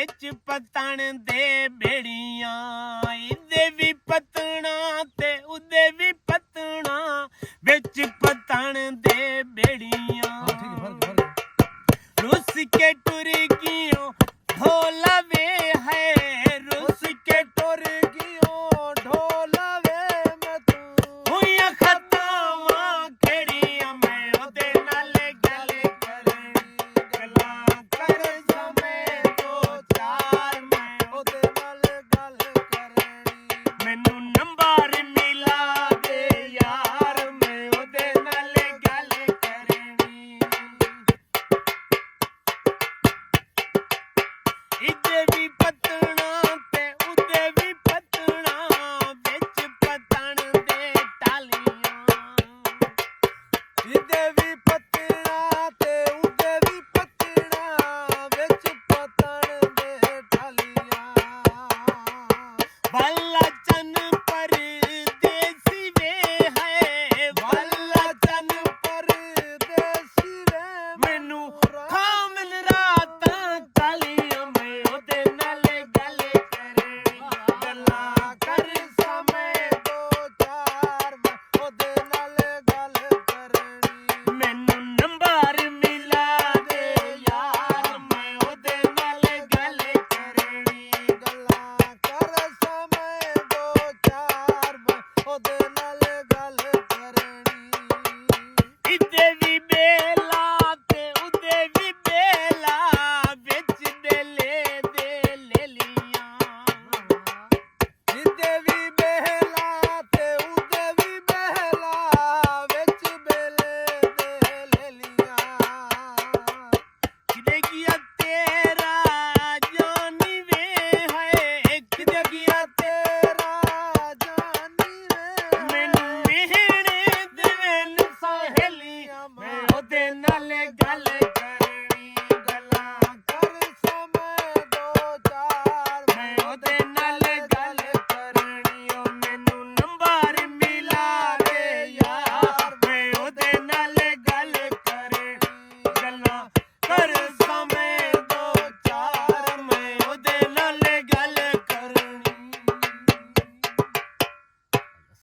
ਵਿੱਚ ਪਤਣ ਦੇ ਬੇੜੀਆਂ ਇਹਦੇ ਵੀ ਪਤਣਾ ਤੇ ਉਹਦੇ ਵੀ ਪਤਣਾ ਵਿੱਚ ਪਤਣ ਦੇ ਬੇੜੀਆਂ रुस के टुर गियो ढोलवे है रुस के टुर गियो ढोलवे मैं तू हुइया खतावा खेड़िया मैं ओदे नाल गल करनी गला कर समय दो चार मैं ओदे नाल गल करनी मैनू नंबर मिला दे यार मैं ओदे नाल गल करनी इदे भी पतना ते उदे भी पतना विच पतन दे टालियां इदे भी पतना ते उदे भी पतना विच पतन दे टालियां भला चन परदेसी वे है भला चन परदेसी वे मैनू खामन रातां कालियां मैं ओदे नाल गल करनी गल्लां कर समय दो चार मैं ओदे नाल गल करनी मैनू नंबर मिला दे यार मैं ओदे नाल गल करनी गल्लां कर समय दो चार मैं ओदे नाल गल करनी इदे भी बेला ते उदे भी बेला विच बेले दे ले लियां इदे भी बेला ते उदे भी बेला विच बेले दे ले लियां किदे किया तेरा जानी वे है किदे किया तेरा जानी वे मैनू मिहणे देवन सहेलियां मैं ओदे नाल गल